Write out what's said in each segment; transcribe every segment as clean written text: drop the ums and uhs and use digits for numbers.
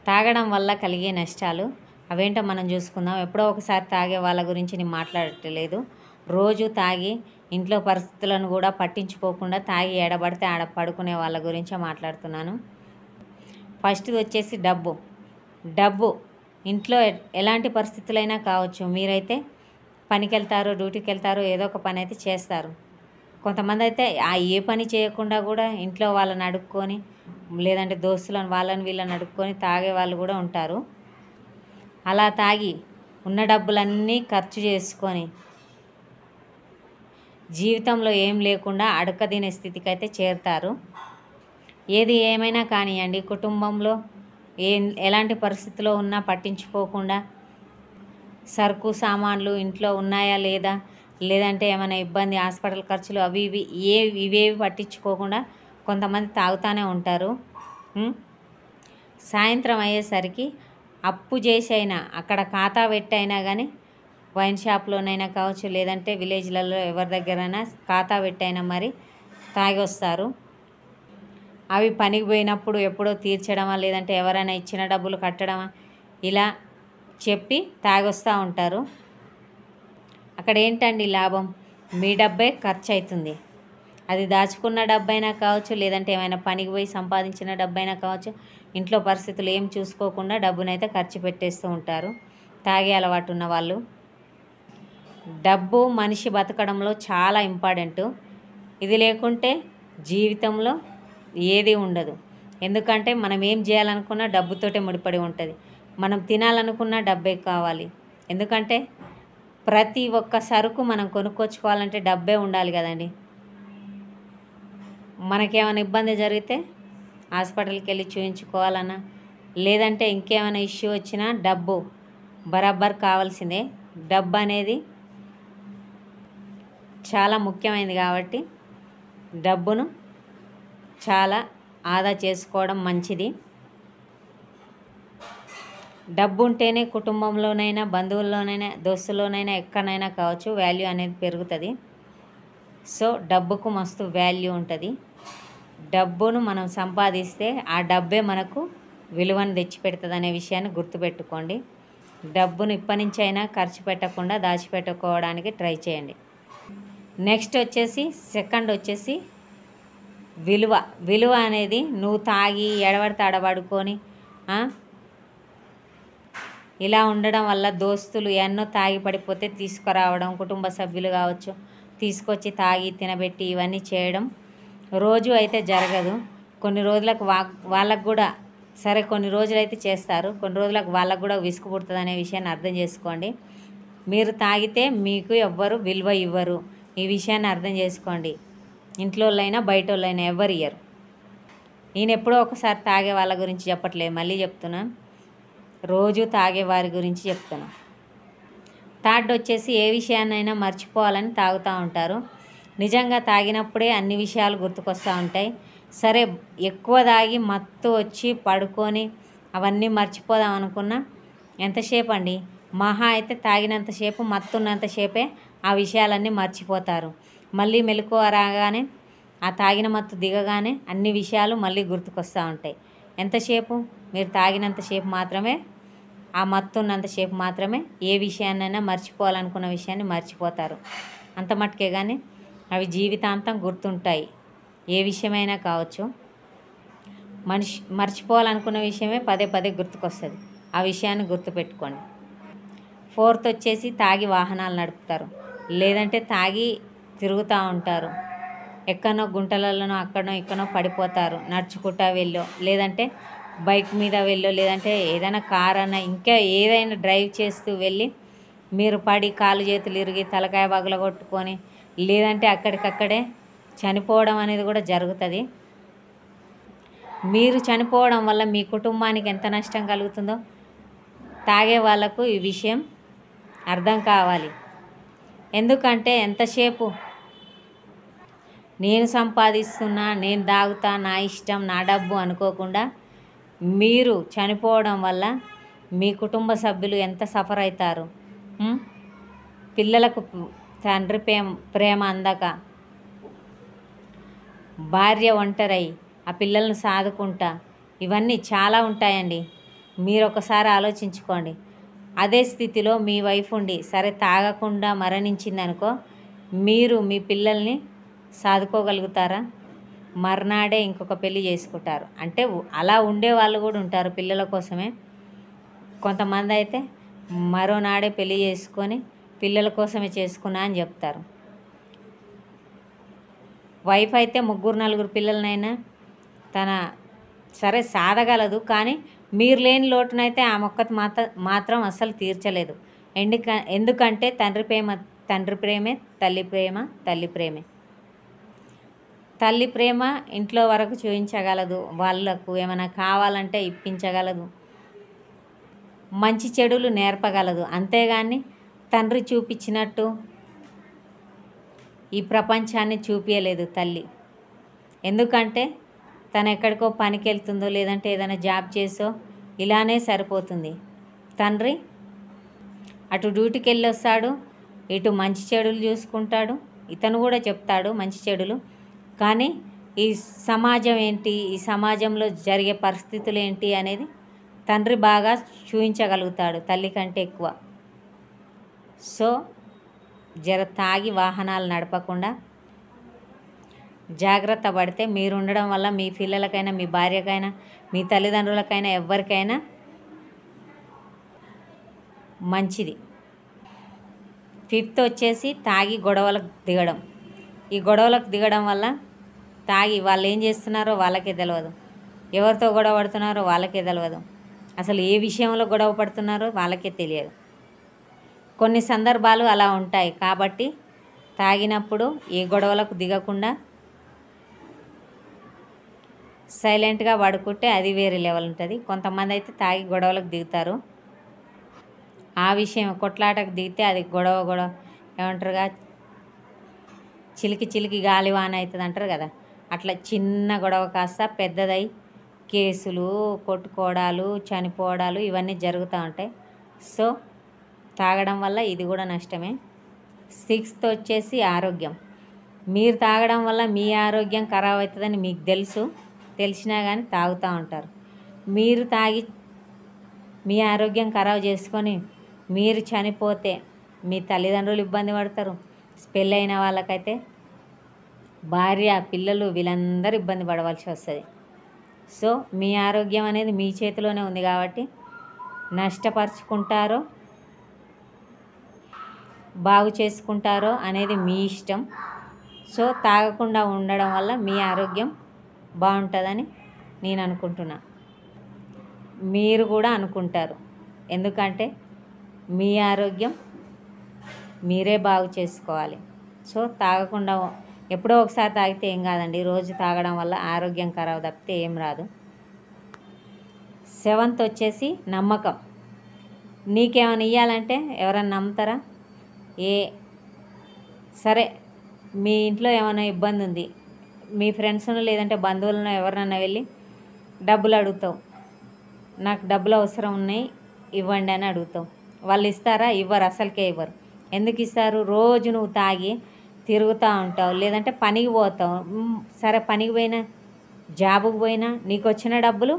తాగడం వల్ల కలిగే నష్టాలు అవేంటో మనం చూసుకుందాం. ఎప్పుడో ఒకసారి తాగే వాళ్ళ గురించి నేను మాట్లాడట్లేదు. రోజు తాగి ఇంట్లో పరిస్థితులను కూడా పట్టించుకోకుండా తాగి ఎడబడితే ఆడ పడుకునే వాళ్ళ గురించే మాట్లాడుతున్నాను. ఫస్ట్ది వచ్చేసి డబ్బు ఇంట్లో ఎలాంటి పరిస్థితులైనా కావచ్చు. మీరైతే పనికి వెళ్తారు, డ్యూటీకి వెళ్తారు, ఏదో ఒక పని అయితే చేస్తారు. కొంతమంది అయితే ఏ పని చేయకుండా కూడా ఇంట్లో వాళ్ళని అడుక్కొని, లేదంటే దోస్తులను వాళ్ళని వీళ్ళని అడుక్కొని తాగే వాళ్ళు కూడా ఉంటారు. అలా తాగి ఉన్న డబ్బులన్నీ ఖర్చు చేసుకొని జీవితంలో ఏం లేకుండా అడకదినే స్థితికి అయితే చేరుతారు. ఏది ఏమైనా కానివ్వండి, కుటుంబంలో ఎలాంటి పరిస్థితిలో ఉన్నా పట్టించుకోకుండా సరుకు సామాన్లు ఇంట్లో ఉన్నాయా లేదా, లేదంటే ఏమైనా ఇబ్బంది, హాస్పిటల్ ఖర్చులు అవి ఇవి ఇవేవి పట్టించుకోకుండా కొంతమంది తాగుతూనే ఉంటారు. సాయంత్రం అయ్యేసరికి అప్పు చేసి అయినా అక్కడ ఖాతా పెట్టి అయినా కానీ వైన్ షాప్లోనైనా కావచ్చు, లేదంటే విలేజ్లలో ఎవరి దగ్గరైనా ఖాతా పెట్టైనా మరి తాగి వస్తారు. అవి పనికి పోయినప్పుడు ఎప్పుడో తీర్చడమా, లేదంటే ఎవరైనా ఇచ్చిన డబ్బులు కట్టడమా, ఇలా చెప్పి తాగొస్తూ ఉంటారు. అక్కడ ఏంటండి లాభం? మీ డబ్బే ఖర్చు అవుతుంది. అది దాచుకున్న డబ్బైనా కావచ్చు, లేదంటే ఏమైనా పనికి పోయి సంపాదించిన డబ్బైనా కావచ్చు. ఇంట్లో పరిస్థితులు ఏం చూసుకోకుండా డబ్బునైతే ఖర్చు పెట్టేస్తూ ఉంటారు తాగే అలవాటు ఉన్న వాళ్ళు. డబ్బు మనిషి బతకడంలో చాలా ఇంపార్టెంటు. ఇది లేకుంటే జీవితంలో ఏది ఉండదు. ఎందుకంటే మనం ఏం చేయాలనుకున్నా డబ్బుతోటే ముడిపడి ఉంటుంది. మనం తినాలనుకున్న డబ్బే కావాలి. ఎందుకంటే ప్రతి ఒక్క సరుకు మనం కొనుక్కొచ్చుకోవాలంటే డబ్బే ఉండాలి కదండి. మనకేమైనా ఇబ్బంది జరిగితే హాస్పిటల్కి వెళ్ళి చూయించుకోవాలన్నా, లేదంటే ఇంకేమైనా ఇష్యూ వచ్చినా డబ్బు బరాబర్ కావాల్సిందే. డబ్బు అనేది చాలా ముఖ్యమైనది కాబట్టి డబ్బును చాలా ఆదా చేసుకోవడం మంచిది. డబ్బు ఉంటేనే కుటుంబంలోనైనా, బంధువుల్లోనైనా, దోస్తుల్లోనైనా, ఎక్కడైనా కావచ్చు వాల్యూ అనేది పెరుగుతుంది. సో డబ్బుకు మస్తు వాల్యూ ఉంటుంది. డబ్బును మనం సంపాదిస్తే ఆ డబ్బే మనకు విలువను తెచ్చిపెడుతుంది అనే విషయాన్ని గుర్తుపెట్టుకోండి. డబ్బును ఇప్పటి నుంచి అయినా ఖర్చు పెట్టకుండా దాచిపెట్టుకోవడానికి ట్రై చేయండి. నెక్స్ట్ వచ్చేసి సెకండ్ వచ్చేసి విలువ అనేది నువ్వు తాగి ఎడబడితే ఆడబడుకొని ఇలా ఉండడం వల్ల దోస్తులు ఎన్నో తాగి పడిపోతే తీసుకురావడం, కుటుంబ సభ్యులు కావచ్చు తీసుకొచ్చి తాగి తినబెట్టి ఇవన్నీ చేయడం రోజు అయితే జరగదు. కొన్ని రోజులకు వాళ్ళకు కూడా సరే, కొన్ని రోజులైతే చేస్తారు, కొన్ని రోజులకు వాళ్ళకు కూడా విసుగు పుడుతుంది అనే విషయాన్ని అర్థం చేసుకోండి. మీరు తాగితే మీకు ఎవ్వరు విలువ ఇవ్వరు. ఈ విషయాన్ని అర్థం చేసుకోండి. ఇంట్లో వాళ్ళైనా బయట వాళ్ళైనా ఎవ్వరు ఇయ్యరు. నేను ఎప్పుడో ఒకసారి తాగే వాళ్ళ గురించి చెప్పట్లేదు, మళ్ళీ చెప్తున్నాను, రోజు తాగే వారి గురించి చెప్తున్నాను. థర్డ్ వచ్చేసి ఏ విషయాన్నైనా మర్చిపోవాలని తాగుతూ ఉంటారు. నిజంగా తాగినప్పుడే అన్ని విషయాలు గుర్తుకొస్తూ ఉంటాయి. సరే, ఎక్కువ తాగి మత్తు వచ్చి పడుకొని అవన్నీ మర్చిపోదాం అనుకున్నా ఎంతసేపు అండి, మహా అయితే తాగినంతసేపు, మత్తున్నంతసేపే ఆ విషయాలన్నీ మర్చిపోతారు. మళ్ళీ మెలకువ రాగానే, ఆ తాగిన మత్తు దిగగానే అన్ని విషయాలు మళ్ళీ గుర్తుకొస్తూ ఉంటాయి. ఎంతసేపు? మీరు తాగినంతసేపు మాత్రమే, ఆ మత్తు ఉన్నంతసేపు మాత్రమే ఏ విషయాన్నైనా మర్చిపోవాలనుకున్న విషయాన్ని మర్చిపోతారు. అంత మట్టుకే కానీ అవి జీవితాంతం గుర్తుంటాయి. ఏ విషయమైనా కావచ్చు, మర్చిపోవాలనుకున్న విషయమే పదే పదే గుర్తుకొస్తుంది. ఆ విషయాన్ని గుర్తుపెట్టుకోండి. ఫోర్త్ వచ్చేసి తాగి వాహనాలు నడుపుతారు, లేదంటే తాగి తిరుగుతూ ఉంటారు. ఎక్కడనో గుంటలలోనో అక్కడనో ఇక్కడనో పడిపోతారు. నడుచుకుంటా వెళ్ళో, లేదంటే బైక్ మీద వెళ్ళో, లేదంటే ఏదైనా కార్ అన్నా ఇంకా ఏదైనా డ్రైవ్ చేస్తూ వెళ్ళి మీరు పడి కాలు చేతులు ఇరిగి తలకాయ పగలగొట్టుకొని, లేదంటే అక్కడికక్కడే చనిపోవడం అనేది కూడా జరుగుతుంది. మీరు చనిపోవడం వల్ల మీ కుటుంబానికి ఎంత నష్టం కలుగుతుందో తాగే వాళ్ళకు ఈ విషయం అర్థం కావాలి. ఎందుకంటే ఎంతసేపు నేను సంపాదిస్తున్నా, నేను తాగుతా, నా ఇష్టం, నా డబ్బు అనుకోకుండా మీరు చనిపోవడం వల్ల మీ కుటుంబ సభ్యులు ఎంత సఫర్ అవుతారు. పిల్లలకు తండ్రి ప్రేమ అందక, భార్య ఒంటరై ఆ పిల్లలను సాదుకుంటా, ఇవన్నీ చాలా ఉంటాయండి. మీరు ఒకసారి ఆలోచించుకోండి. అదే స్థితిలో మీ వైఫ్ ఉండి సరే తాగకుండా మరణించిందనుకో, మీరు మీ పిల్లల్ని సాదుకోగలుగుతారా? మర్నాడే ఇంకొక పెళ్లి చేసుకుంటారు. అంటే అలా ఉండే వాళ్ళు కూడా ఉంటారు పిల్లల కోసమే. కొంతమంది అయితే మరోనాడే పెళ్లి చేసుకొని పిల్లల కోసమే చేసుకున్నా అని చెప్తారు. వైఫ్ అయితే 3-4 పిల్లలనైనా తన సరే సాధగలదు, కానీ మీరు లేని లోటునైతే ఆ మొక్కత మాత్రం అస్సలు తీర్చలేదు. ఎందుకంటే తండ్రి ప్రేమే, తల్లి ప్రేమ తల్లి ప్రేమే. తల్లి ప్రేమ ఇంట్లో వరకు చూపించగలదు, వాళ్ళకు ఏమైనా కావాలంటే ఇప్పించగలదు, మంచి చెడులు నేర్పగలదు. అంతేగాని తండ్రి చూపించినట్టు ఈ ప్రపంచాన్ని చూపించలేదు తల్లి. ఎందుకంటే తను ఎక్కడికో పనికి వెళ్తుందో లేదంటే ఏదైనా జాబ్ చేసో ఇలానే సరిపోతుంది. తండ్రి అటు డ్యూటీకి వెళ్ళి వస్తాడు, ఇటు మంచి చెడులు చూసుకుంటాడు, ఇతను కూడా చెప్తాడు మంచి చెడులు. కానీ ఈ సమాజం ఏంటి, ఈ సమాజంలో జరిగే పరిస్థితులు ఏంటి అనేది తండ్రి బాగా చూపించగలుగుతాడు తల్లి కంటే ఎక్కువ. సో జర తాగి వాహనాలు నడపకుండా జాగ్రత్త పడితే మీరు ఉండడం వల్ల మీ పిల్లలకైనా, మీ భార్యకైనా, మీ తల్లిదండ్రులకైనా, ఎవరికైనా మంచిది. 5th వచ్చేసి తాగి గొడవలకు దిగడం. ఈ గొడవలకు దిగడం వల్ల తాగి వాళ్ళు ఏం చేస్తున్నారో వాళ్ళకే తెలియదు, ఎవరితో గొడవ పడుతున్నారో వాళ్ళకే తెలియదు, అసలు ఏ విషయంలో గొడవ పడుతున్నారో వాళ్ళకే తెలియదు. కొన్ని సందర్భాలు అలా ఉంటాయి. కాబట్టి తాగినప్పుడు ఏ గొడవలకు దిగకుండా సైలెంట్గా పడుకుంటే అది వేరే లెవెల్ ఉంటుంది. కొంతమంది అయితే తాగి గొడవలకు దిగుతారు. ఆ విషయం కొట్లాటకు దిగితే అది గొడవ ఏమంటారుగా, చిలికి చిలికి గాలివాన అవుతుంది అంటారు కదా, అట్లా చిన్న గొడవ కాస్త పెద్దదై కేసులు, కొట్టుకోవడాలు, చనిపోవడాలు ఇవన్నీ జరుగుతూ ఉంటాయి. సో తాగడం వల్ల ఇది కూడా నష్టమే. 6th వచ్చేసి ఆరోగ్యం. మీరు తాగడం వల్ల మీ ఆరోగ్యం ఖరాబ్ అవుతుందని మీకు తెలిసినా కానీ తాగుతూ ఉంటారు. మీరు తాగి మీ ఆరోగ్యం ఖరాబ్ చేసుకొని మీరు చనిపోతే మీ తల్లిదండ్రులు ఇబ్బంది పడతారు. పెళ్ళైన వాళ్ళకైతే భార్య, పిల్లలు వీళ్ళందరూ ఇబ్బంది పడవలసి వస్తుంది. సో మీ ఆరోగ్యం అనేది మీ చేతిలోనే ఉంది కాబట్టి నష్టపరుచుకుంటారో బాగు చేసుకుంటారో అనేది మీ ఇష్టం. సో తాగకుండా ఉండడం వల్ల మీ ఆరోగ్యం బాగుంటుందని నేను అనుకుంటున్నా, మీరు కూడా అనుకుంటారు. ఎందుకంటే మీ ఆరోగ్యం మీరే బాగు చేసుకోవాలి. సో తాగకుండా ఎప్పుడో ఒకసారి తాగితే ఏం కాదండి, రోజు తాగడం వల్ల ఆరోగ్యం ఖరాబ్ తప్పితే ఏం రాదు. 7th వచ్చేసి నమ్మకం. నీకేమైనా ఇవ్వాలంటే ఎవరన్నా నమ్ముతారా? సరే మీ ఇంట్లో ఏమైనా ఇబ్బంది ఉంది, మీ ఫ్రెండ్స్ను లేదంటే బంధువులను ఎవరినన్నా వెళ్ళి డబ్బులు అడుగుతావు, నాకు డబ్బులు అవసరం ఉన్నాయి ఇవ్వండి అని అడుగుతావు. వాళ్ళు ఇస్తారా? ఇవ్వరు, అసలుకే ఇవ్వరు. ఎందుకు ఇస్తారు? రోజు నువ్వు తాగి తిరుగుతూ ఉంటావు, లేదంటే పనికి పోతావు. సరే పనికి పోయినా, జాబుకు పోయినా నీకు వచ్చిన డబ్బులు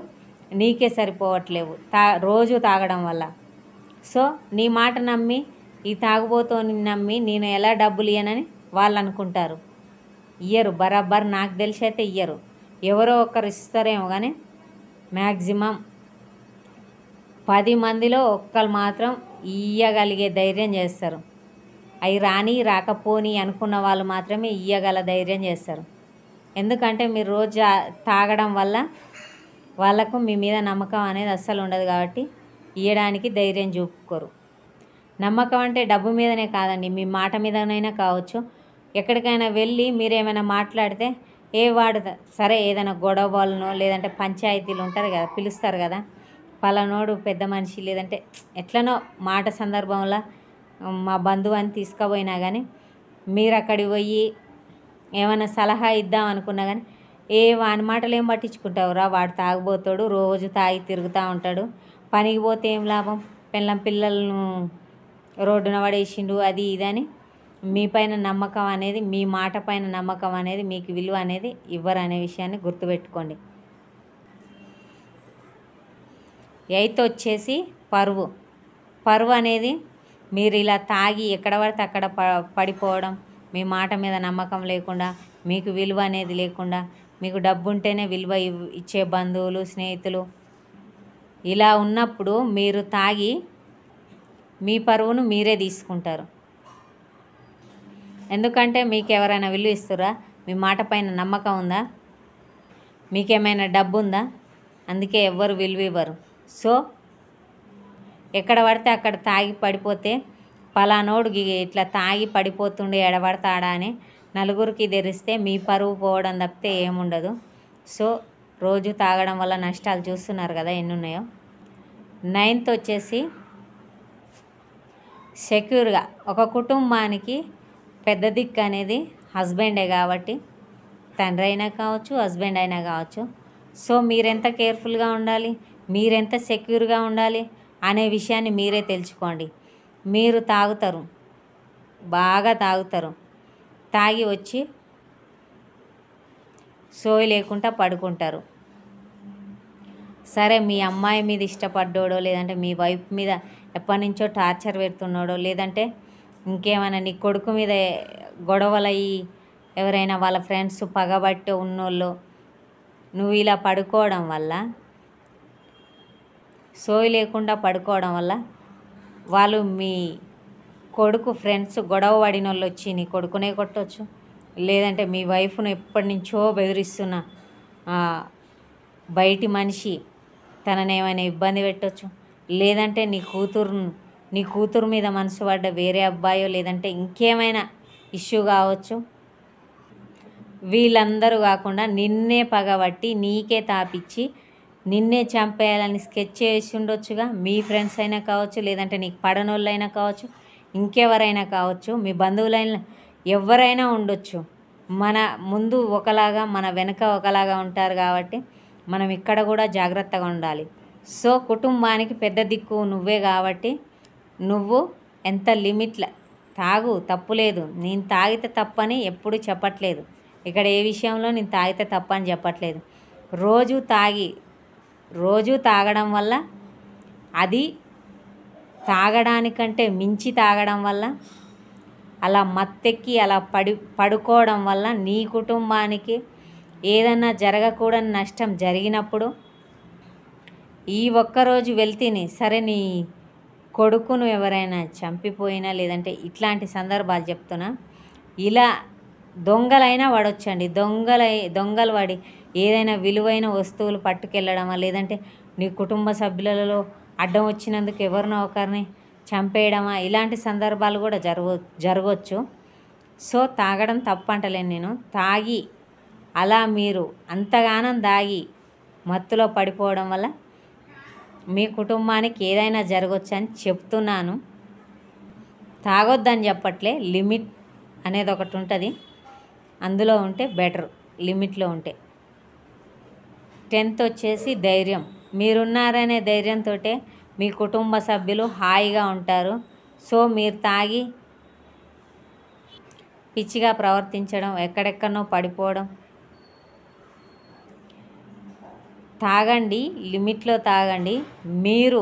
నీకే సరిపోవట్లేవు రోజు తాగడం వల్ల. సో నీ మాట నమ్మి ఈ తాగుబోతోని నమ్మి నేను ఎలా డబ్బులు ఇయ్యనని వాళ్ళు అనుకుంటారు. ఇయ్యరు, బరాబర్ నాకు తెలిసి అయితే ఇయ్యరు. ఎవరో ఒకరు ఇస్తారేమో కానీ మ్యాక్సిమం 10 మందిలో ఒక్కరు మాత్రం ఇయ్యగలిగే ధైర్యం చేస్తారు. అవి రాకపోని అనుకున్న వాళ్ళు మాత్రమే ఇయ్యగల ధైర్యం చేస్తారు. ఎందుకంటే మీరు రోజు తాగడం వల్ల వాళ్ళకు మీ మీద నమ్మకం అనేది అస్సలు ఉండదు కాబట్టి ఇయ్యడానికి ధైర్యం చూపుకోరు. నమ్మకం అంటే డబ్బు మీదనే కాదండి, మీ మాట మీదనైనా కావచ్చు. ఎక్కడికైనా వెళ్ళి మీరేమైనా మాట్లాడితే వాడు సరే ఏదైనా గొడవలనో లేదంటే పంచాయతీలు ఉంటారు కదా, పిలుస్తారు కదా, పలానోడు పెద్ద మనిషి లేదంటే ఎట్లనో మాట సందర్భంలో మా బంధువు అని తీసుకుపోయినా కానీ మీరు అక్కడికి పోయి ఏమైనా సలహా ఇద్దాం అనుకున్నా కానీ వాని మాటలు ఏం పట్టించుకుంటావురా, వాడు తాగిపోతాడు, రోజు తాగి తిరుగుతూ ఉంటాడు, పనికి పోతే ఏం లాభం, పిల్లలను రోడ్డున పడేసిండు అది ఇదని మీ పైన నమ్మకం అనేది, మీ మాట పైన నమ్మకం అనేది, మీకు విలువ అనేది ఇవ్వరు అనే విషయాన్ని గుర్తుపెట్టుకోండి. ఎయిత్ వచ్చేసి పరువు. పరువు అనేది మీరు ఇలా తాగి ఎక్కడ పడితే అక్కడ పడిపోవడం, మీ మాట మీద నమ్మకం లేకుండా, మీకు విలువ అనేది లేకుండా, మీకు డబ్బు ఉంటేనే విలువ ఇచ్చే బంధువులు, స్నేహితులు ఇలా ఉన్నప్పుడు మీరు తాగి మీ పరువును మీరే తీసుకుంటారు. ఎందుకంటే మీకు ఎవరైనా విలువ ఇస్తురా? మీ మాట పైన నమ్మకం ఉందా? మీకేమైనా డబ్బు ఉందా? అందుకే ఎవ్వరు విలువ ఇవ్వరు. సో ఎక్కడ పడితే అక్కడ తాగి పడిపోతే పలానోడు ఇట్లా తాగి పడిపోతుండే ఎడబడతాడా అని నలుగురికి తెరిస్తే మీ పరువు పోవడం తప్పితే ఏముండదు. సో రోజు తాగడం వల్ల నష్టాలు చూస్తున్నారు కదా ఎన్ని ఉన్నాయో. 9th వచ్చేసి సెక్యూర్గా. ఒక కుటుంబానికి పెద్ద దిక్కు అనేది హస్బెండే కాబట్టి, తండ్రి అయినా కావచ్చు, హస్బెండ్ అయినా కావచ్చు. సో మీరెంత కేర్ఫుల్గా ఉండాలి, మీరెంత సెక్యూర్గా ఉండాలి అనే విషయాన్ని మీరే తెలుసుకోండి. మీరు తాగుతారు, బాగా తాగుతారు, తాగి వచ్చి సోయి లేకుండా పడుకుంటారు. సరే మీ అమ్మాయి మీద ఇష్టపడ్డాడో, లేదంటే మీ వైఫ్ మీద ఎప్పటి నుంచో టార్చర్ పెడుతున్నాడో, లేదంటే ఇంకేమైనా నీ కొడుకు మీద గొడవలయ్యి ఎవరైనా వాళ్ళ ఫ్రెండ్స్ పగబట్టి ఉన్నోళ్ళు నువ్వు ఇలా పడుకోవడం వల్ల, సోయి లేకుండా పడుకోవడం వల్ల వాళ్ళు మీ కొడుకు ఫ్రెండ్స్ గొడవ పడిన వాళ్ళు వచ్చి నీ కొడుకునే కొట్టవచ్చు, లేదంటే మీ వైఫ్ను ఎప్పటి నుంచో బెదిరిస్తున్న బయటి మనిషి తననేమైనా ఇబ్బంది పెట్టవచ్చు, లేదంటే నీ కూతురు మీద మనసు పడ్డ వేరే అబ్బాయో లేదంటే ఇంకేమైనా ఇష్యూ కావచ్చు. వీళ్ళందరూ కాకుండా నిన్నే పగబట్టి నీకే తాపిచ్చి నిన్నే చంపేయాలని స్కెచ్ చేసి ఉండొచ్చుగా. మీ ఫ్రెండ్స్ అయినా కావచ్చు, లేదంటే నీకు పడనోళ్ళైనా కావచ్చు, ఇంకెవరైనా కావచ్చు, మీ బంధువులైనా ఎవరైనా ఉండొచ్చు. మన ముందు ఒకలాగా మన వెనక ఒకలాగా ఉంటారు కాబట్టి మనం ఇక్కడ కూడా జాగ్రత్తగా ఉండాలి. సో కుటుంబానికి పెద్ద దిక్కు నువ్వే కాబట్టి నువ్వు ఎంత లిమిట్లో తాగు, తప్పులేదు. నేను తాగితే తప్పని ఎప్పుడు చెప్పట్లేదు. ఇక్కడ ఏ విషయంలో నేను తాగితే తప్పని చెప్పట్లేదు. రోజు తాగడం వల్ల, అది తాగడానికంటే మించి తాగడం వల్ల, అలా మత్తెక్కి అలా పడుకోవడం వల్ల నీ కుటుంబానికి ఏదన్నా జరగకూడని నష్టం జరిగినప్పుడు, ఈ ఒక్కరోజు వెళ్తేనే సరే ని కొడుకును ఎవరైనా చంపిపోయినా, లేదంటే ఇట్లాంటి సందర్భాలు చెప్తున్నా, ఇలా దొంగలైనా పడొచ్చండి. దొంగలు పడి ఏదైనా విలువైన వస్తువులు పట్టుకెళ్ళడమా, లేదంటే నీ కుటుంబ సభ్యులలో అడ్డం వచ్చినందుకు ఎవరినో ఒకరిని చంపేయడమా, ఇలాంటి సందర్భాలు కూడా జరగవచ్చు. సో తాగడం తప్పంటలేను నేను. తాగి అలా మీరు అంతగానం తాగి మత్తులో పడిపోవడం వల్ల మీ కుటుంబానికి ఏదైనా జరగవచ్చు అని చెప్తున్నాను. తాగొద్దని చెప్పట్లే, లిమిట్ అనేది ఒకటి ఉంటుంది, అందులో ఉంటే బెటర్, లిమిట్లో ఉంటే. 10th వచ్చేసి ధైర్యం. మీరున్నారనే ధైర్యంతో మీ కుటుంబ సభ్యులు హాయిగా ఉంటారు. సో మీరు తాగి పిచ్చిగా ప్రవర్తించడం, ఎక్కడెక్కడనో పడిపోవడం, తాగండి, లిమిట్లో తాగండి. మీరు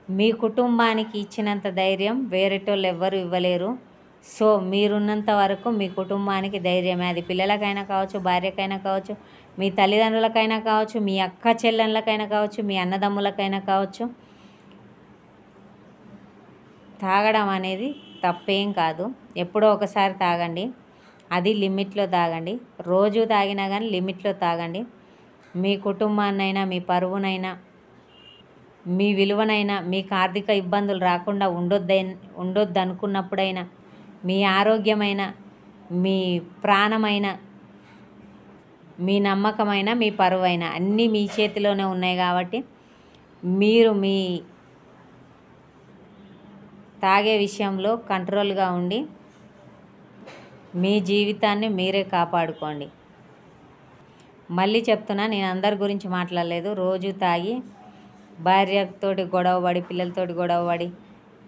మీ కుటుంబానికి ఇచ్చినంత ధైర్యం వేరేటోళ్ళు ఎవ్వరు ఇవ్వలేరు. సో మీరున్నంత వరకు మీ కుటుంబానికి ధైర్యమే. అది పిల్లలకైనా కావచ్చు, భార్యకైనా కావచ్చు, మీ తల్లిదండ్రులకైనా కావచ్చు, మీ అక్క చెల్లెళ్ళకైనా కావచ్చు, మీ అన్నదమ్ములకైనా కావచ్చు. తాగడం అనేది తప్పేం కాదు. ఎప్పుడో ఒకసారి తాగండి, అది లిమిట్లో తాగండి. రోజు తాగినా కానీ లిమిట్లో తాగండి. మీ కుటుంబాన్నైనా, మీ పరువునైనా, మీ విలువనైనా, మీకు ఆర్థిక ఇబ్బందులు రాకుండా ఉండొద్దు అనుకున్నప్పుడైనా, మీ ఆరోగ్యమైన, మీ ప్రాణమైన, మీ నమ్మకమైన, మీ పరువైన అన్నీ మీ చేతిలోనే ఉన్నాయి కాబట్టి మీరు మీ తాగే విషయంలో కంట్రోల్గా ఉండి మీ జీవితాన్ని మీరే కాపాడుకోండి. మళ్ళీ చెప్తున్నా, నేను అందరి గురించి మాట్లాడలేదు. రోజు తాగి భార్యతోటి గొడవపడి, పిల్లలతోటి గొడవపడి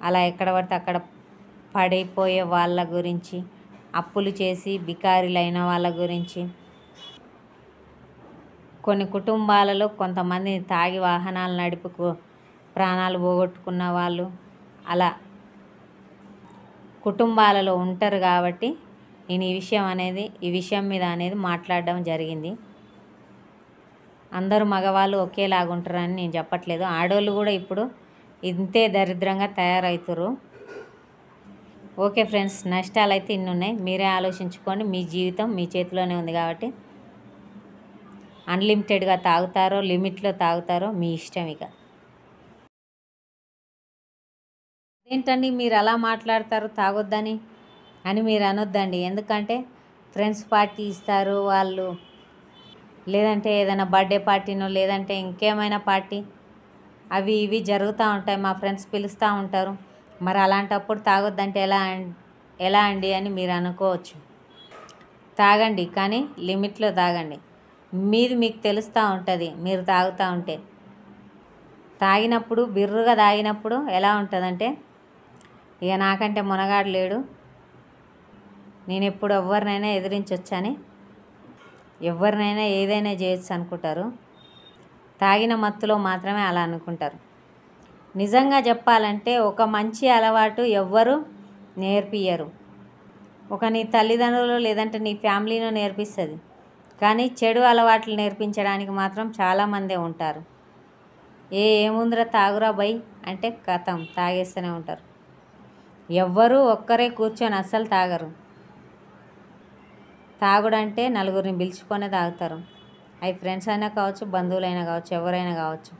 అలా ఎక్కడ పడితే అక్కడ పడిపోయే వాళ్ళ గురించి, అప్పులు చేసి బికారీలైన వాళ్ళ గురించి, కొన్ని కుటుంబాలలో కొంతమంది తాగి వాహనాలు ప్రాణాలు పోగొట్టుకున్న వాళ్ళు అలా కుటుంబాలలో ఉంటారు. కాబట్టి నేను ఈ విషయం మీద అనేది మాట్లాడడం జరిగింది. అందరూ మగవాళ్ళు ఒకేలాగా ఉంటారని నేను చెప్పట్లేదు. ఆడవాళ్ళు కూడా ఇప్పుడు ఇంతే దరిద్రంగా తయారవుతారు. ఓకే ఫ్రెండ్స్, నష్టాలు అయితే ఇన్ని ఉన్నాయి. మీరే ఆలోచించుకోండి. మీ జీవితం మీ చేతిలోనే ఉంది కాబట్టి అన్లిమిటెడ్గా తాగుతారో లిమిట్లో తాగుతారో మీ ఇష్టం. ఇక ఏంటండి మీరు అలా మాట్లాడతారు తాగొద్దని అని మీరు అనొద్దండి. ఎందుకంటే ఫ్రెండ్స్ పార్టీ ఇస్తారు వాళ్ళు, లేదంటే ఏదైనా బర్త్డే పార్టీనో లేదంటే ఇంకేమైనా పార్టీ అవి ఇవి జరుగుతూ ఉంటాయి. మా ఫ్రెండ్స్ పిలుస్తూ ఉంటారు. మరి అలాంటప్పుడు తాగొద్దంటే ఎలా అండి అని మీరు అనుకోవచ్చు. తాగండి, కానీ లిమిట్లో తాగండి. మీకు తెలుస్తూ ఉంటుంది. మీరు తాగుతూ ఉంటే తాగినప్పుడు బిర్రుగా తాగినప్పుడు ఎలా ఉంటుందంటే, ఇక నాకంటే మునగాడు లేడు, నేను ఎప్పుడు ఎవరినైనా ఎదిరించొచ్చని, ఎవరినైనా ఏదైనా చేయొచ్చు అనుకుంటారు. తాగిన మత్తులో మాత్రమే అలా అనుకుంటారు. నిజంగా చెప్పాలంటే ఒక మంచి అలవాటు ఎవ్వరు నేర్పియ్యరు. నీ తల్లిదండ్రులు లేదంటే నీ ఫ్యామిలీనో నేర్పిస్తుంది. కానీ చెడు అలవాట్లు నేర్పించడానికి మాత్రం చాలామందే ఉంటారు. ఏముందిరా తాగురా బై అంటే కథం తాగేస్తూనే ఉంటారు. ఎవ్వరూ ఒక్కరే కూర్చొని అస్సలు తాగరు. తాగుడంటే నలుగురిని పిలుచుకొనే తాగుతారు. అవి ఫ్రెండ్స్ అయినా కావచ్చు, బంధువులైనా కావచ్చు, ఎవరైనా కావచ్చు.